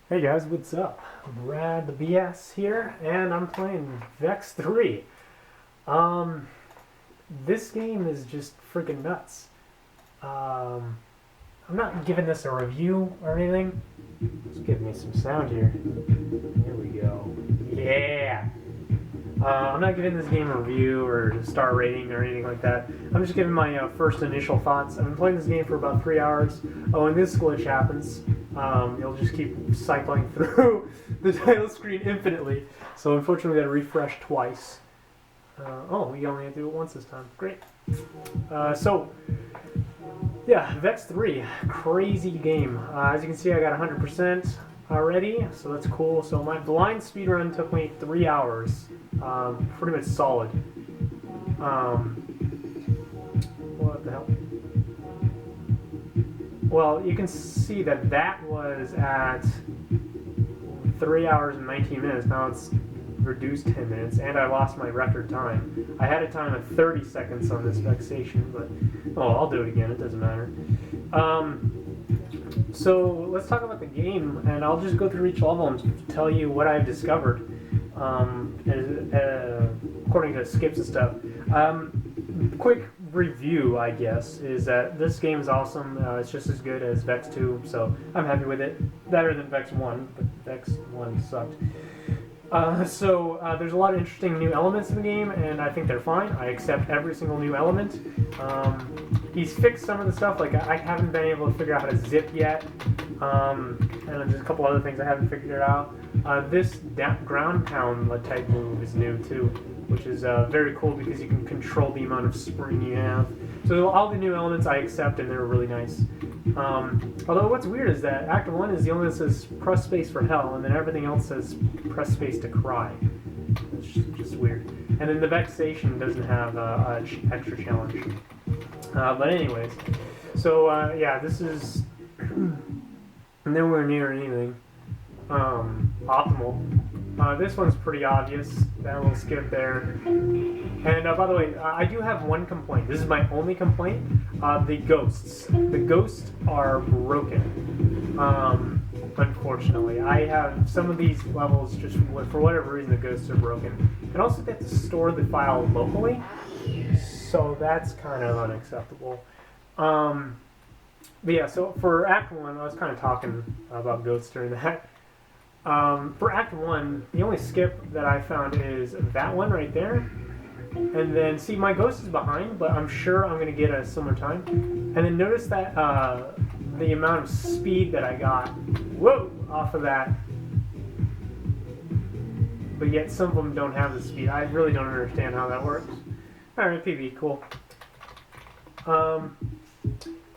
Hey guys, what's up? Brad the BS here, and I'm playing Vex 3. Um, this game is just freaking nuts. Um, I'm not giving this a review or anything. Let's give me some sound here. Here we go. Yeah! I'm not giving this game a review or a star rating or anything like that. I'm just giving my first initial thoughts. I've been playing this game for about 3 hours. Oh, and this glitch happens. You'll just keep cycling through the title screen infinitely. So unfortunately, we got to refresh twice. Oh, we only had to do it once this time. Great. Yeah, Vex 3, crazy game. As you can see, I got 100% already, so that's cool. So my blind speedrun took me 3 hours, pretty much solid. What the hell? Well, you can see that that was at 3 hours and 19 minutes. Now it's reduced 10 minutes, and I lost my record time. I had a time of 30 seconds on this vexation, but oh, I'll do it again. It doesn't matter. So let's talk about the game, and I'll just go through each level and tell you what I've discovered, according to skips and stuff. Quick review, I guess, is that this game is awesome. It's just as good as Vex 2, so I'm happy with it. Better than Vex 1, but Vex 1 sucked. There's a lot of interesting new elements in the game, and I think they're fine. I accept every single new element. He's fixed some of the stuff, like I haven't been able to figure out how to zip yet, and there's a couple other things I haven't figured out. This ground pound type move is new too, which is very cool because you can control the amount of spring you have. So all the new elements I accept, and they're really nice. Although what's weird is that Act 1 is the only one that says press space for hell, and then everything else says press space to cry. It's just weird. And then the vexation doesn't have an extra challenge. But anyways, so yeah, this is nowhere near anything optimal. This one's pretty obvious. That little skip there. And by the way, I do have one complaint. This is my only complaint. The ghosts. The ghosts are broken. Unfortunately, I have some of these levels just for whatever reason the ghosts are broken. And also, they have to store the file locally, so that's kind of unacceptable. But yeah, so for Act 1, I was kind of talking about ghosts during that. For Act 1, the only skip that I found is that one right there. And then, see, my ghost is behind, but I'm sure I'm going to get a similar time. And then notice that the amount of speed that I got, off of that. But yet some of them don't have the speed. I really don't understand how that works. Alright, PB, cool.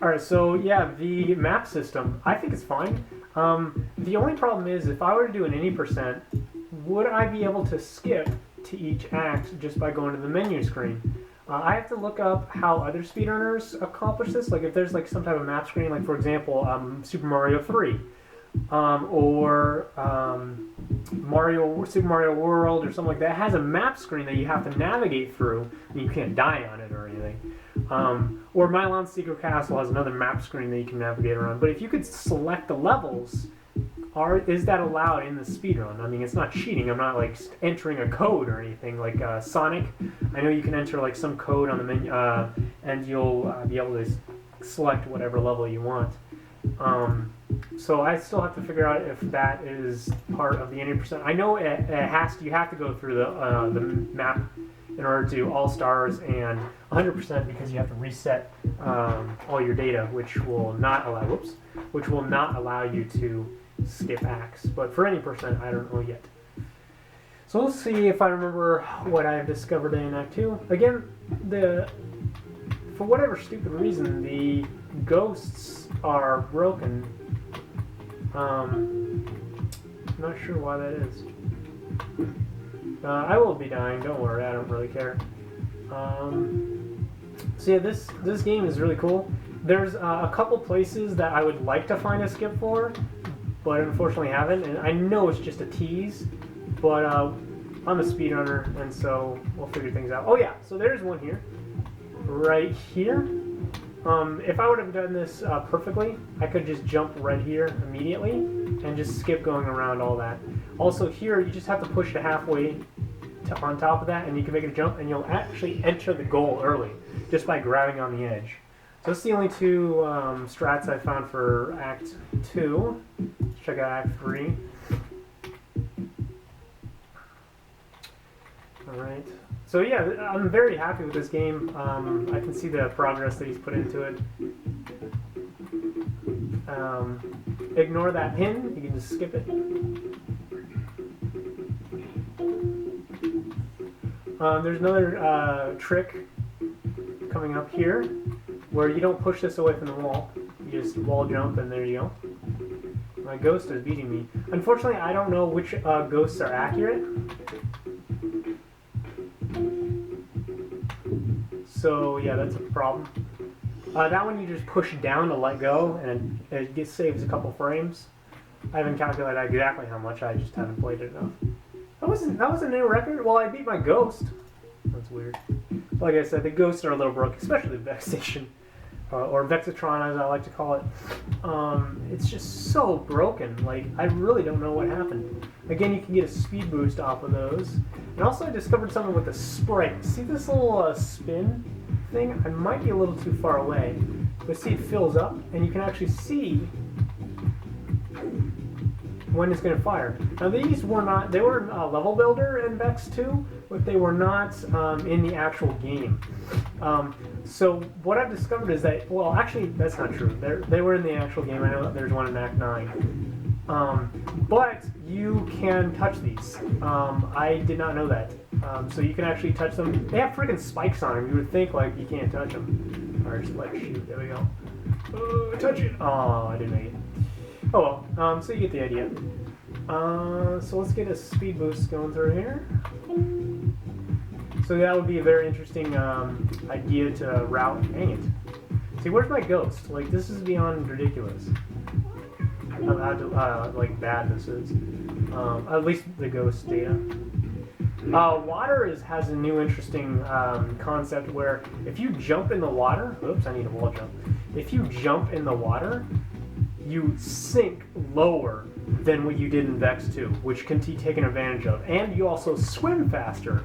Alright, so yeah, the map system, I think it's fine. The only problem is, if I were to do an any percent, would I be able to skip to each act just by going to the menu screen? I have to look up how other speedrunners accomplish this. Like if there's like some type of map screen, like for example, Super Mario 3, or Super Mario World, or something like that. It has a map screen that you have to navigate through, and you can't die on it or anything. Or Milon's Secret Castle has another map screen that you can navigate around. But if you could select the levels, is that allowed in the speedrun? I mean, it's not cheating. I'm not like entering a code or anything like Sonic. I know you can enter like some code on the menu, and you'll be able to select whatever level you want. So I still have to figure out if that is part of the 80%. I know it has to. You have to go through the map in order to do all stars and 100% because you have to reset all your data, which will not allow you to skip acts. But for any percent, I don't know yet. So let's see if I remember what I've discovered in Act 2. Again, for whatever stupid reason, the ghosts are broken. I'm not sure why that is. I will be dying, don't worry, I don't really care. So yeah, this game is really cool. There's a couple places that I would like to find a skip for, but unfortunately haven't, and I know it's just a tease, but I'm a speedrunner, and so we'll figure things out. Oh yeah, so there's one here. Right here. If I would have done this perfectly, I could just jump right here immediately and just skip going around all that. Also here, you just have to push it halfway on top of that, and you can make a jump, and you'll actually enter the goal early just by grabbing on the edge. So that's the only two strats I found for Act 2. Let's check out Act 3. Alright. So yeah, I'm very happy with this game. I can see the progress that he's put into it. Ignore that pin, you can just skip it. There's another trick coming up here where you don't push this away from the wall. You just wall jump and there you go. My ghost is beating me. Unfortunately, I don't know which ghosts are accurate. So yeah, that's a problem. That one you just push down to let go, and it saves a couple frames. I haven't calculated exactly how much. I just haven't played it enough. That was a new record. Well, I beat my ghost. That's weird. Like I said, the ghosts are a little broken, especially the Vexation, or Vexatron as I like to call it. It's just so broken. Like, I really don't know what happened. Again, you can get a speed boost off of those. And also I discovered something with the sprite. See this little spin thing? I might be a little too far away. But see, it fills up, and you can actually see when it's going to fire. Now these were not, they were in Level Builder in Vex 2, but they were not in the actual game. So what I've discovered is that, well, actually that's not true. They were in the actual game. I know that there's one in Act 9. But you can touch these. I did not know that. So you can actually touch them. They have freaking spikes on them. You would think like you can't touch them. Or just like shoot. There we go. Oh, touch it. Oh, I didn't make it. Oh well. So you get the idea. So let's get a speed boost going through here. So that would be a very interesting idea to route. Dang it. See, where's my ghost? Like, this is beyond ridiculous. How like bad this is. At least the ghost data. Water has a new interesting concept where if you jump in the water, oops, I need a wall jump. If you jump in the water, you sink lower than what you did in Vex 2, which can be taken advantage of. And you also swim faster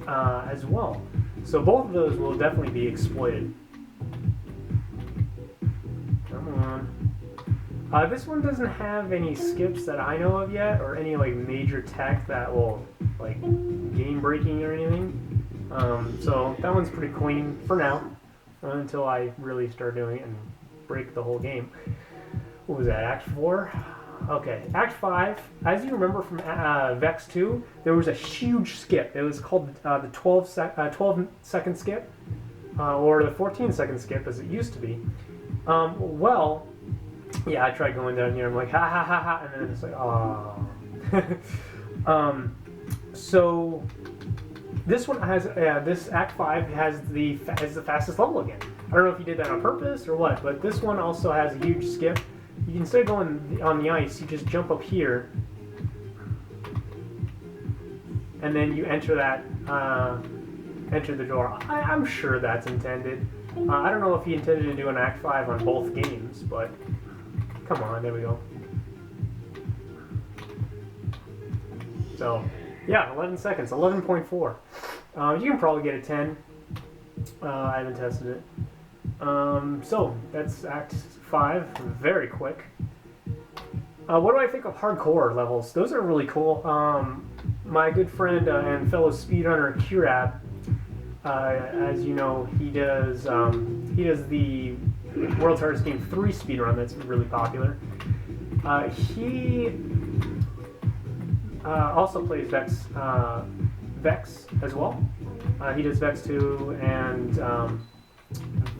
as well. So both of those will definitely be exploited. Come on. This one doesn't have any skips that I know of yet, or any like major tech that will like game breaking or anything. So that one's pretty clean for now, until I really start doing it and break the whole game. What was that, Act 4? Okay, Act 5, as you remember from Vex 2, there was a huge skip. It was called the 12-second skip, or the 14-second skip as it used to be. Well, yeah, I tried going down here, I'm like, ha ha ha ha, and then it's like, oh. So, this one has, this Act 5 has the fastest level again. I don't know if you did that on purpose or what, but this one also has a huge skip. You can, instead of going on the ice, you just jump up here, and then you enter that, enter the door. I'm sure that's intended. I don't know if he intended to do an Act 5 on both games, but come on, there we go. So, yeah, 11 seconds, 11.4. You can probably get a 10. I haven't tested it. So, that's Act 5, very quick. What do I think of hardcore levels? Those are really cool. My good friend and fellow speedrunner Kirab, as you know, he does the World's Hardest Game 3 speedrun that's really popular. He also plays Vex as well. He does Vex 2 and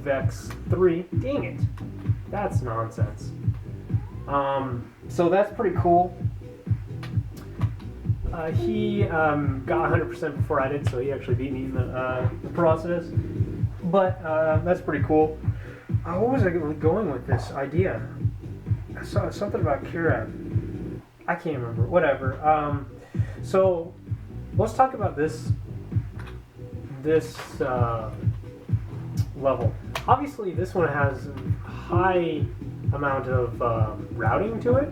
Vex 3. Dang it. That's nonsense. So that's pretty cool. He got 100% before I did, so he actually beat me in the process. But that's pretty cool. What was I going with this idea? I saw something about Kirab. I can't remember. Whatever. So let's talk about this level. Obviously, this one has a high amount of routing to it.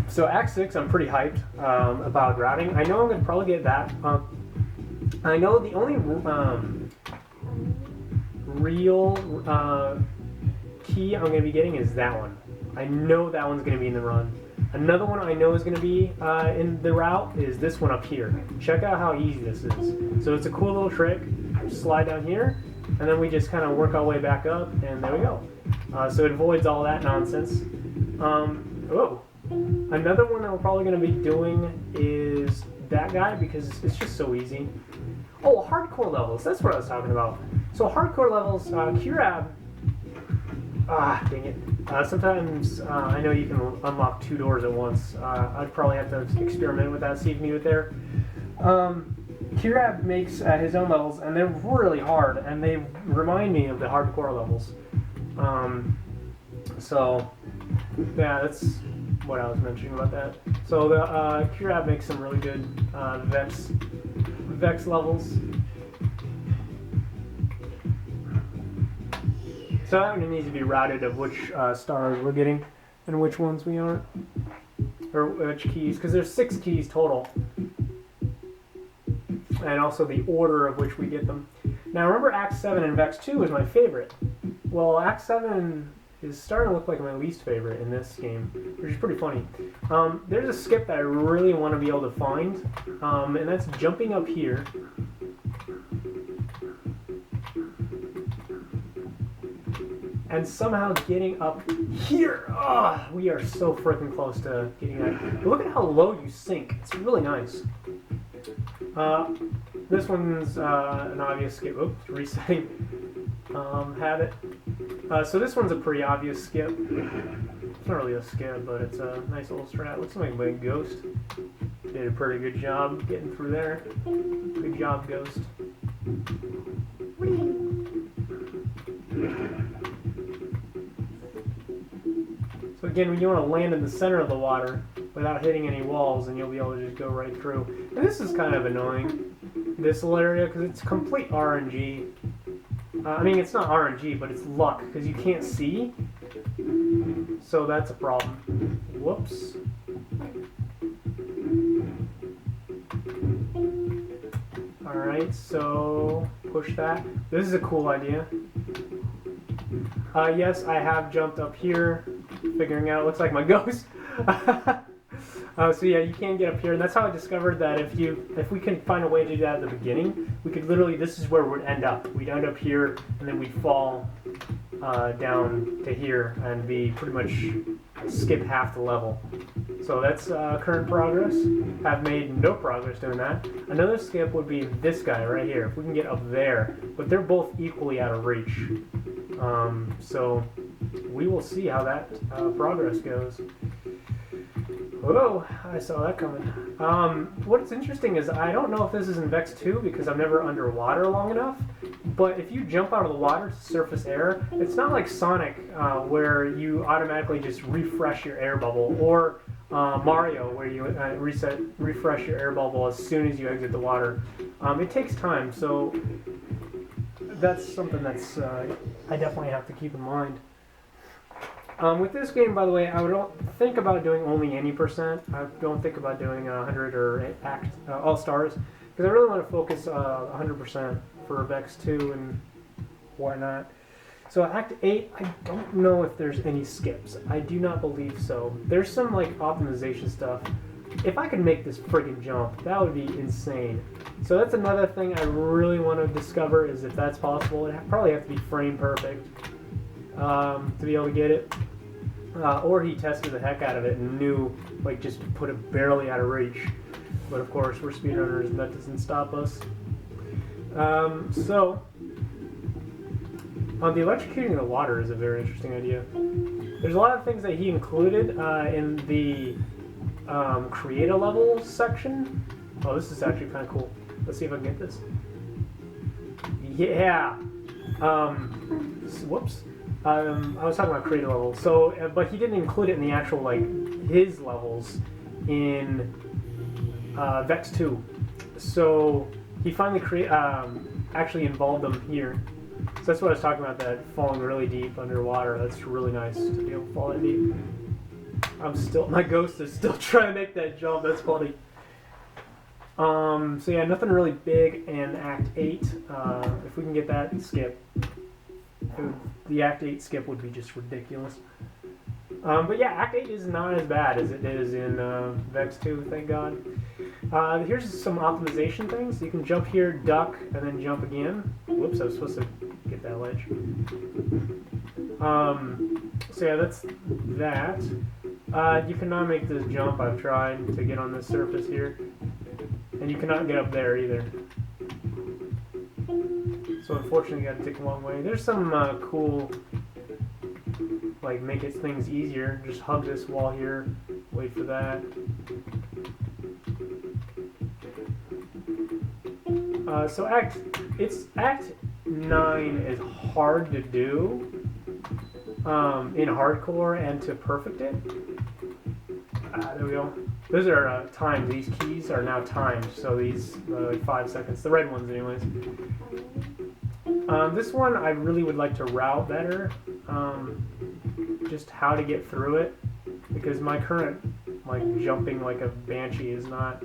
So Act 6, I'm pretty hyped about routing. I know I'm going to probably get that. I know the only real key I'm going to be getting is that one. I know that one's going to be in the run. Another one I know is going to be in the route is this one up here. Check out how easy this is. So it's a cool little trick. Slide down here, and then we just kind of work our way back up, and there we go. So it avoids all that nonsense. Oh, another one that we're probably going to be doing is that guy because it's just so easy. Oh, hardcore levels. That's what I was talking about. So hardcore levels, Curab. Dang it. Sometimes I know you can unlock 2 doors at once. I'd probably have to experiment with that, see if you can do it there. Curab makes his own levels, and they're really hard, and they remind me of the hardcore levels. So, yeah, that's what I was mentioning about that. So the Curab makes some really good Vex levels. So that one needs to be routed of which stars we're getting and which ones we aren't, or which keys, because there's 6 keys total, and also the order of which we get them. Now remember, Act 7 and Vex 2 is my favorite. Well, Act 7 is starting to look like my least favorite in this game, which is pretty funny. There's a skip that I really want to be able to find, and that's jumping up here. And somehow getting up here. Oh, we are so freaking close to getting that. But look at how low you sink. It's really nice. This one's an obvious skip. Oops, resetting. Had it. So this one's a pretty obvious skip. It's not really a skip, but it's a nice little strat. Looks like my Ghost did a pretty good job getting through there. Good job, Ghost. So again, when you want to land in the center of the water without hitting any walls, and you'll be able to just go right through. And this is kind of annoying, this little area, because it's complete RNG. I mean, it's not RNG, but it's luck, because you can't see. So that's a problem. Whoops. Alright, so push that. This is a cool idea. Yes, I have jumped up here, figuring out, looks like my Ghost. So yeah, you can get up here, and that's how I discovered that if we can find a way to do that at the beginning, we could literally, this is where we'd end up. We'd end up here, and then we'd fall down to here, and be pretty much skip half the level. So that's current progress. I've made no progress doing that. Another skip would be this guy right here, if we can get up there, but they're both equally out of reach. So we will see how that progress goes. Whoa, I saw that coming. What's interesting is I don't know if this is in Vex 2 because I'm never underwater long enough, but if you jump out of the water to surface air, it's not like Sonic where you automatically just refresh your air bubble, or Mario where you refresh your air bubble as soon as you exit the water. It takes time, so that's something that's I definitely have to keep in mind. With this game, by the way, I don't think about doing only any percent. I don't think about doing 100 or all stars, because I really want to focus 100% for Vex 2 and whatnot. So Act 8, I don't know if there's any skips. I do not believe so. There's some like optimization stuff. If I could make this friggin' jump, that would be insane. So that's another thing I really want to discover, is if that's possible. It'd probably have to be frame perfect to be able to get it. Or he tested the heck out of it and knew, like, just to put it barely out of reach. But of course, we're speedrunners and that doesn't stop us. So, the electrocuting the water is a very interesting idea. There's a lot of things that he included in the create a level section. Oh, this is actually kind of cool. Let's see if I can get this. Yeah. Whoops. I was talking about create a level. So, but he didn't include it in the actual, like, his levels in Vex 2. So he finally actually involved them here. that's what I was talking about, that falling really deep underwater. That's really nice to be able to fall that deep. My ghost is still trying to make that jump. That's funny. So yeah, nothing really big in Act 8. If we can get that skip, the Act 8 skip would be just ridiculous. But yeah, Act 8 is not as bad as it is in Vex 2, thank God. Here's some optimization things. You can jump here, duck, and then jump again. Whoops, I was supposed to get that ledge. So yeah, that's that. You cannot make this jump. I've tried to get on this surface here. And you cannot get up there either. So unfortunately, you gotta take a long way. There's some cool, like, make it things easier. Just hug this wall here, wait for that. So Act 9 is hard to do in hardcore and to perfect it. There we go. Those are timed. These keys are now timed, so these like 5 seconds. The red ones, anyways. This one I really would like to route better. Just how to get through it, because my current jumping like a banshee is not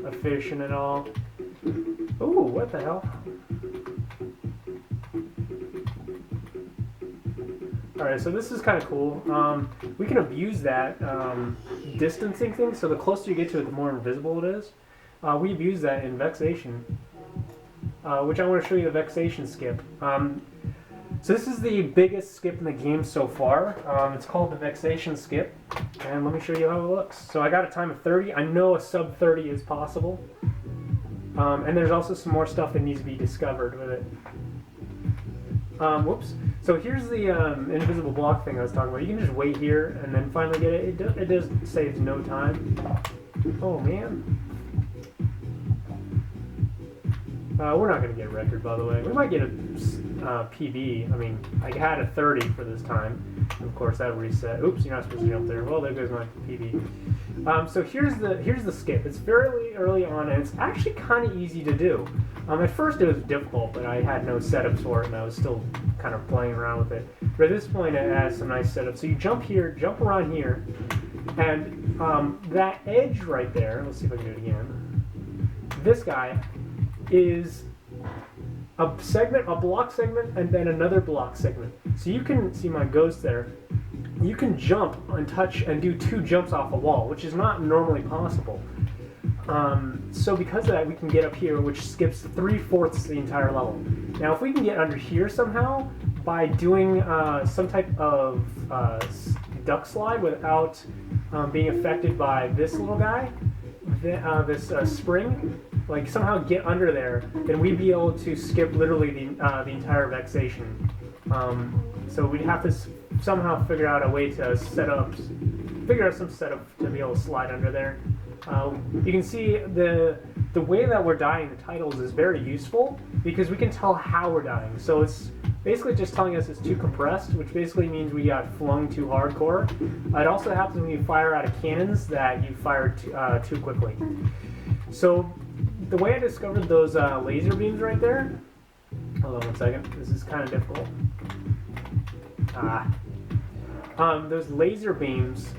efficient at all. Ooh, what the hell? Alright, so this is kind of cool. We can abuse that distancing thing, so the closer you get to it, the more invisible it is. We abuse that in Vexation, which I want to show you the Vexation skip. So this is the biggest skip in the game so far. It's called the Vexation skip, and let me show you how it looks. So I got a time of 30. I know a sub 30 is possible. And there's also some more stuff that needs to be discovered with it. Whoops. So here's the invisible block thing I was talking about. You can just wait here and then finally get it. It does save no time. Oh man. We're not going to get a record, by the way. We might get a PB. I mean, I had a 30 for this time. Of course, that reset. Oops, you're not supposed to jump there. Well, there goes my PB. So here's the skip. It's fairly early on, and it's actually kind of easy to do. At first, it was difficult, but I had no setups for it, and I was still kind of playing around with it. But at this point, it has some nice setups. So you jump here, jump around here, and that edge right there. Let's see if I can do it again. This guy is a segment, a block segment, and then another block segment. So you can see my ghost there. You can jump and touch and do 2 jumps off a wall, which is not normally possible. So because of that, we can get up here, which skips 3/4 the entire level. Now, if we can get under here somehow by doing some type of duck slide without being affected by this little guy, this spring, like somehow get under there, then we'd be able to skip literally the entire Vexation. So we'd have to somehow figure out a way to figure out some setup to be able to slide under there. You can see the way that we're dying the titles is very useful because we can tell how we're dying. So it's basically just telling us it's too compressed, which basically means we got flung too hardcore. It also happens when you fire out of cannons that you fire too quickly. So the way I discovered those laser beams right there, hold on one second, this is kind of difficult. Those laser beams,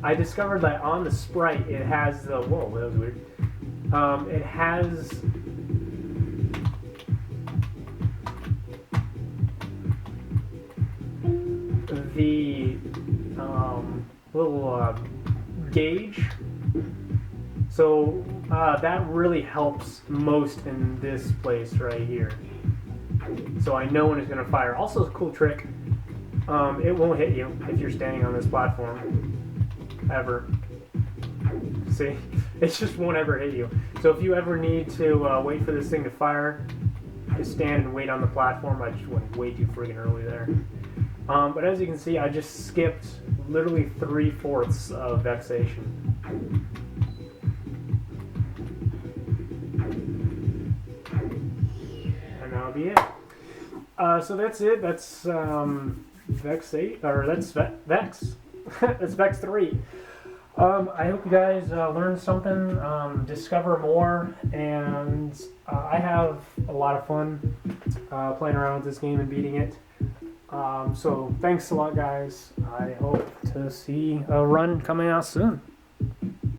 I discovered that on the sprite it has the, whoa, that was weird. It has the little gauge. So that really helps most in this place right here. So I know when it's going to fire. Also, a cool trick, it won't hit you if you're standing on this platform, ever. See? It just won't ever hit you. So if you ever need to wait for this thing to fire, just stand and wait on the platform. I just went way too friggin' early there. But as you can see, I just skipped literally 3/4 of Vexation. And that'll be it. So that's it. That's Vex 8, or that's Vex. That's Vex 3. I hope you guys learned something, discover more, and I have a lot of fun playing around with this game and beating it. So thanks a lot, guys. I hope to see a run coming out soon.